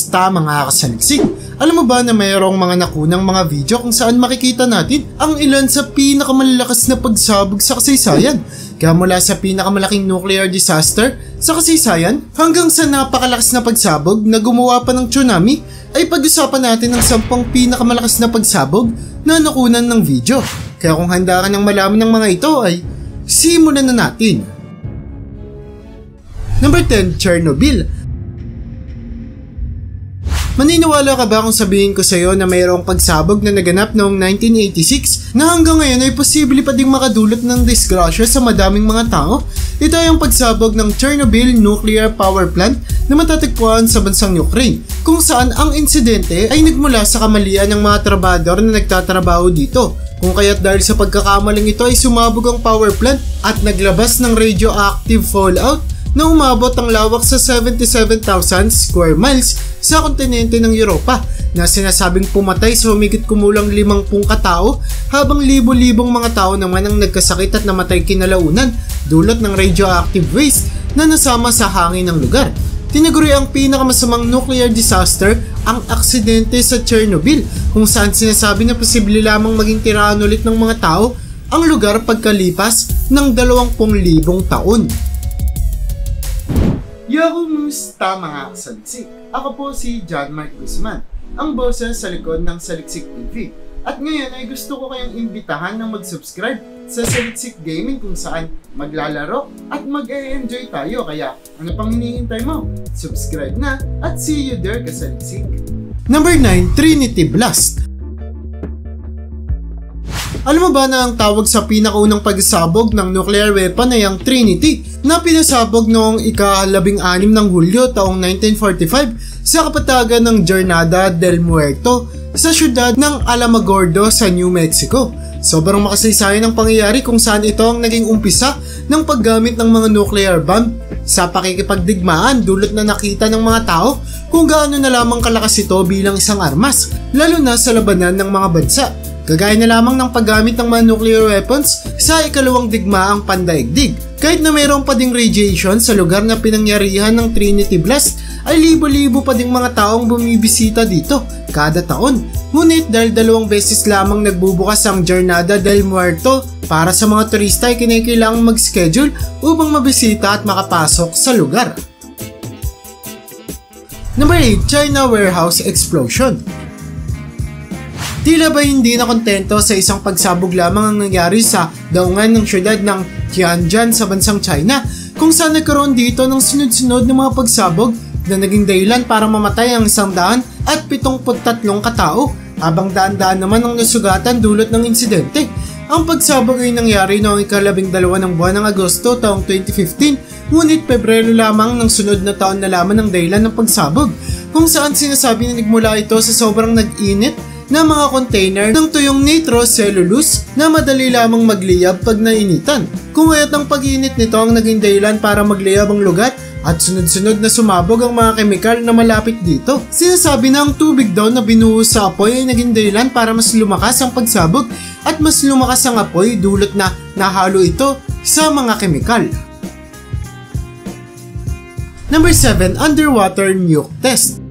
Kumusta mga kasaliksik? Alam mo ba na mayroong mga nakunang mga video kung saan makikita natin ang ilan sa pinakamalalakas na pagsabog sa kasaysayan? Kaya mula sa pinakamalaking nuclear disaster sa kasaysayan hanggang sa napakalakas na pagsabog na gumawa pa ng tsunami, ay pag-usapan natin ang 10 pinakamalakas na pagsabog na nakunan ng video. Kaya kung handa ka ng malaman ng mga ito ay simulan na natin. Number 10, Chernobyl. Maniniwala ka ba kung sabihin ko sa iyo na mayroong pagsabog na naganap noong 1986 na hanggang ngayon ay posible pa ding makadulot ng disgrasya sa madaming mga tao? Ito ay ang pagsabog ng Chernobyl Nuclear Power Plant na matatagpuan sa bansang Ukraine, kung saan ang insidente ay nagmula sa kamalian ng mga trabador na nagtatrabaho dito. Kung kaya't dahil sa pagkakamaling ito ay sumabog ang power plant at naglabas ng radioactive fallout na umabot ang lawak sa 77,000 square miles sa kontinente ng Europa, na sinasabing pumatay sa humigit kumulang 50 katao, habang libo-libong mga tao naman ang nagkasakit at namatay kinalaunan dulot ng radioactive waste na nasama sa hangin ng lugar. Tinaguri ang pinakamasamang nuclear disaster ang aksidente sa Chernobyl, kung saan sinasabi na posible lamang maging tiraan ulit ng mga tao ang lugar pagkalipas ng 20,000 taon. Kumusta mga kasaliksik? Ako po si John Mark Guzman, ang boses sa likod ng Saliksik TV. At ngayon ay gusto ko kayong imbitahan na mag-subscribe sa Saliksik Gaming, kung saan maglalaro at mag-e-enjoy tayo. Kaya ano pang hinihintay mo? Subscribe na at see you there, kasaliksik! Number 9, Trinity Blast. Alam mo ba na ang tawag sa pinakaunang pagsabog ng nuclear weapon ay ang Trinity, na pinasabog noong ika-16 ng Hulyo taong 1945 sa kapatagan ng Jornada del Muerto sa syudad ng Alamogordo sa New Mexico. Sobrang makasaysayan ang pangyayari kung saan ito ang naging umpisa ng paggamit ng mga nuclear bomb sa pakikipagdigmaan, dulot na nakita ng mga tao kung gaano na lamang kalakas ito bilang isang armas, lalo na sa labanan ng mga bansa. Kagaya na lamang ng paggamit ng mga nuclear weapons sa ikalawang digmaang pandaigdig. Kahit na mayroong pa ding radiation sa lugar na pinangyarihan ng Trinity Blast, ay libo-libo pa ding mga taong bumibisita dito kada taon. Ngunit dahil 2 beses lamang nagbubukas ang Jornada del Muerto para sa mga turista, ay kinakailangang mag-schedule upang mabisita at makapasok sa lugar. Number 8, China Warehouse Explosion. Tila ba hindi na kontento sa isang pagsabog lamang ang nangyari sa daungan ng syudad ng Tianjin sa bansang China, kung saan nagkaroon dito ng sunod-sunod na mga pagsabog na naging dahilan para mamatay ang 173 katao, habang daan-daan naman ang nasugatan dulot ng insidente. Ang pagsabog ay nangyari noong ika-12 ng buwan ng Agosto taong 2015, ngunit Pebrero lamang ng sunod na taon na laman ang dahilan ng pagsabog, kung saan sinasabi na nagmula ito sa sobrang nag-init na mga container ng tuyong nitrocellulose na madali lamang magliyab pag nainitan. Kung kaya't ang pag-init nito ang naging dahilan para magliyab ang lugar at sunod-sunod na sumabog ang mga kemikal na malapit dito. Sinasabi na ang tubig daw na binuhos sa apoy ay naging dahilan para mas lumakas ang pagsabog at mas lumakas ang apoy, dulot na nahalo ito sa mga kemikal. Number 7, Underwater Nuke Test.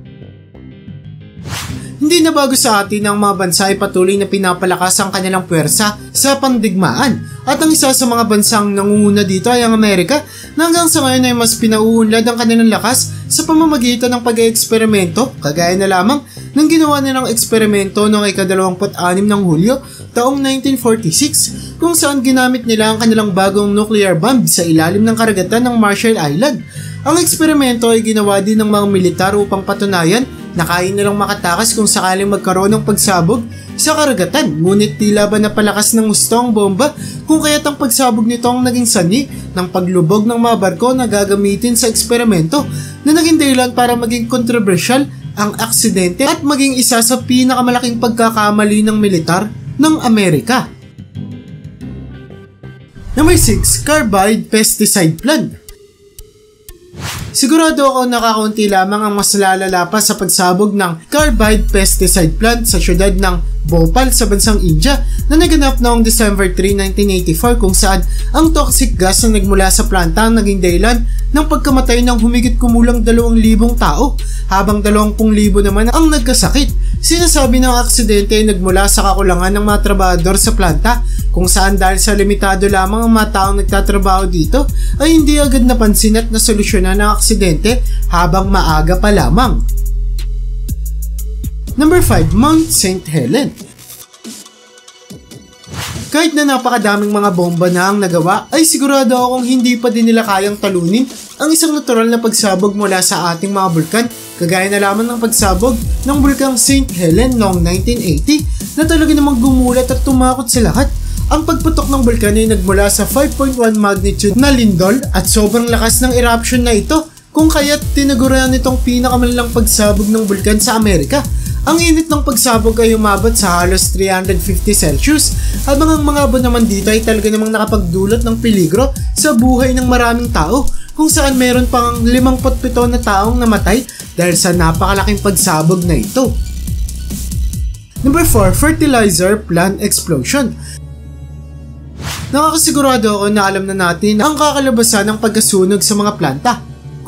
Hindi na bago sa atin ang mga bansa ay patuloy na pinapalakas ang kanilang puwersa sa pandigmaan, at ang isa sa mga bansang nangunguna dito ay ang Amerika, na hanggang sa ngayon ay mas pinauunlad ang kanilang lakas sa pamamagitan ng pag-eeksperimento, kagaya na lamang ng ginawa nilang eksperimento noong ika-26 ng Hulyo taong 1946, kung saan ginamit nila ang kanilang bagong nuclear bomb sa ilalim ng karagatan ng Marshall Island. Ang eksperimento ay ginawa din ng mga militar upang patunayan na kaya nilang makatakas kung sakaling magkaroon ng pagsabog sa karagatan, ngunit tila ba napalakas ng gusto ang bomba, kung kaya't ang pagsabog nito ang naging sanhi ng paglubog ng mga barko na gagamitin sa eksperimento, na naging dahilan para maging kontrobersyal ang aksidente at maging isa sa pinakamalaking pagkakamali ng militar ng Amerika. Number 6, Carbide Pesticide Plan. sigurado ako nakakaunti lamang ang mas lalala pa sa pagsabog ng carbide pesticide plant sa syudad ng Bhopal sa bansang India na naganap noong December 3, 1984 kung saan ang toxic gas na nagmula sa planta ang naging dahilan ng pagkamatay ng humigit kumulang 2,000 tao habang 20,000 naman ang nagkasakit. Sinasabi ng aksidente ay nagmula sa kakulangan ng mga trabahador sa planta kung saan dahil sa limitado lamang ang mga taong nagtatrabaho dito ay hindi agad napansin at nasolusyonan ng aksidente habang maaga pa lamang. Number 5. Mount St. Helens. Kahit na napakadaming mga bomba na ang nagawa, ay sigurado akong hindi pa din nila kayang talunin ang isang natural na pagsabog mula sa ating mga bulkan, kagaya na lamang ng pagsabog ng bulkang St. Helens noong 1980 na talaga namang gumulat at tumakot sa lahat. Ang pagputok ng bulkan ay nagmula sa 5.1 magnitude na lindol at sobrang lakas ng eruption na ito kung kaya't tinagurian itong pinakamalalang pagsabog ng bulkan sa Amerika. Ang init ng pagsabog ay umabot sa halos 350 Celsius habang ang mga abo naman dito ay talaga namang nakapagdulot ng peligro sa buhay ng maraming tao kung saan meron pang 57 na taong namatay dahil sa napakalaking pagsabog na ito. Number 4. Fertilizer plant explosion. Nakakasigurado ako na alam na natin ang kakalabasan ng pagkasunog sa mga planta.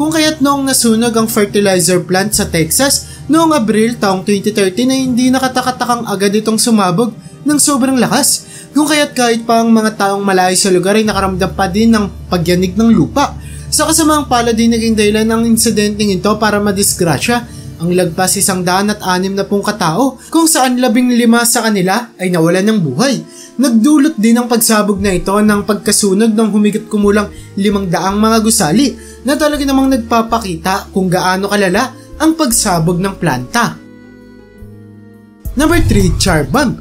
Kung kaya't noong nasunog ang fertilizer plant sa Texas noong Abril taong 2013 na hindi nakatakatakang agad itong sumabog ng sobrang lakas. Kung kaya't kahit pa ang mga taong malayo sa lugar ay nakaramdam pa din ng pagyanig ng lupa. Sa kasamaang palad din naging dahilan ng insidenteng ito para madisgrasya ang lagpas 160 katao kung saan 15 sa kanila ay nawalan ng buhay. Nagdulot din ang pagsabog na ito ng pagkasunog ng humigit kumulang 500 mga gusali na talaga namang nagpapakita kung gaano kalala ang pagsabog ng planta. Number 3. Char bomb.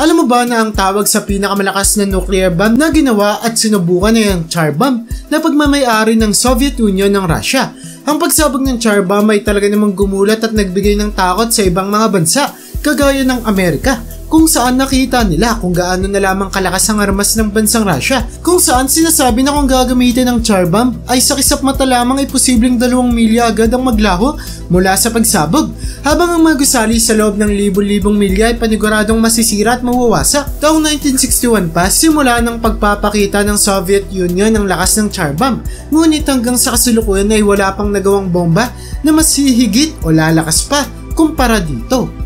Alam mo ba na ang tawag sa pinakamalakas na nuclear bomb na ginawa at sinubukan ay ang char bomb na pagmamay-ari ng Soviet Union ng Russia? Ang pagsabog ng char bomb ay talaga namang gumulat at nagbigay ng takot sa ibang mga bansa kagaya ng Amerika, kung saan nakita nila kung gaano na lamang kalakas ang armas ng bansang Russia, kung saan sinasabi na kung gagamitin ng char bomb ay sa kisap mata lamang ay posibleng 2 milya agad ang maglaho mula sa pagsabog, habang ang mga gusali sa loob ng libo-libong milya ay paniguradong masisira at mawawasak. Taong 1961 pa, simula ng pagpapakita ng Soviet Union ng lakas ng char bomb, ngunit hanggang sa kasalukuyan ay wala pang nagawang bomba na mas hihigit o lalakas pa kumpara dito.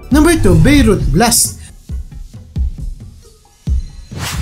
Number 2. Beirut Blast.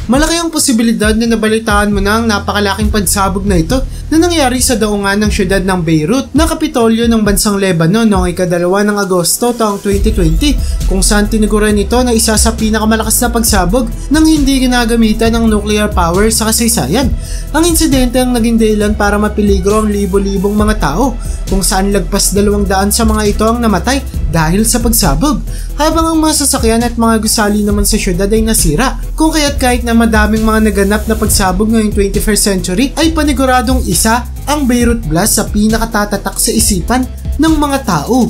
Malaki ang posibilidad na nabalitaan mo na ang napakalaking pagsabog na ito na nangyari sa daungan ng syudad ng Beirut na kapitolyo ng bansang Lebanon noong ika-2 ng Agosto taong 2020, kung saan tiniguran ito na isa sa pinakamalakas na pagsabog nang hindi ginagamitan ng nuclear power sa kasaysayan. Ang insidente ang naging dahilan para mapiligro ang libo-libong mga tao, kung saan lagpas 200 sa mga ito ang namatay dahil sa pagsabog, habang ang mga sasakyan at mga gusali naman sa syudad ay nasira, kung kaya't kahit na madaming mga naganap na pagsabog ngayong 21st century ay paniguradong isa ang Beirut Blast sa pinakatatatak sa isipan ng mga tao.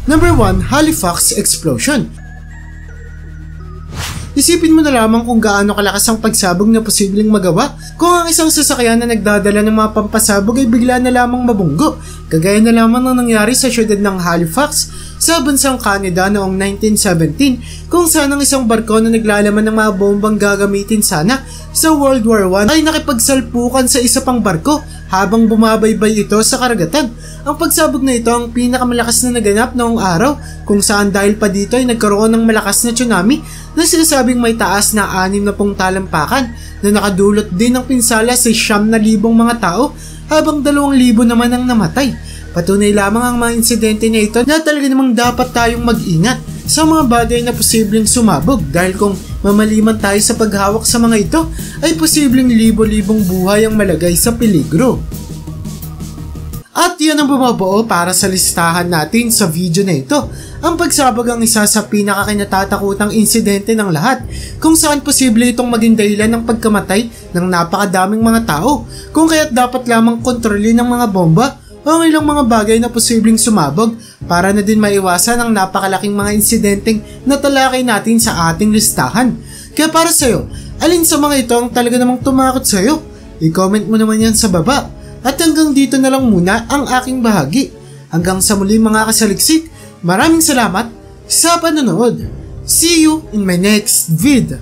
Number 1. Halifax Explosion. Isipin mo na lamang kung gaano kalakas ang pagsabog na posibleng magawa kung ang isang sasakyan na nagdadala ng mga pampasabog ay bigla na lamang mabunggo, kagaya na lamang ng nangyari sa syudad ng Halifax sa bansang Canada noong 1917, kung saan ang isang barko na naglalaman ng mga bombang gagamitin sana sa World War I ay nakipagsalpukan sa isa pang barko habang bumabaybay ito sa karagatan. Ang pagsabog na ito ang pinakamalakas na naganap noong araw, kung saan dahil pa dito ay nagkaroon ng malakas na tsunami na sinasabing may taas na 60 talampakan na nakadulot din ng pinsala sa 9,000 mga tao habang 2,000 naman ang namatay. Patunay lamang ang mga insidente na ito na talaga namang dapat tayong mag-ingat sa mga bagay na posibleng sumabog, dahil kung mamaliman tayo sa paghawak sa mga ito ay posibleng libo-libong buhay ang malagay sa peligro. At yan ang bumabuo para sa listahan natin sa video na ito. Ang pagsabog ang isa sa pinakakinatatakutang insidente ng lahat, kung saan posible itong maging dahilan ng pagkamatay ng napakadaming mga tao, kung kaya't dapat lamang kontrolin ng mga bomba o ang ilang mga bagay na posibleng sumabog para na din maiwasan ang napakalaking mga insidenteng natalakay natin sa ating listahan. Kaya para sa'yo, alin sa mga ito ang talaga namang tumakot sa'yo? I-comment mo naman yan sa baba. At hanggang dito na lang muna ang aking bahagi. Hanggang sa muli mga kasaliksik, maraming salamat sa panonood. See you in my next vid.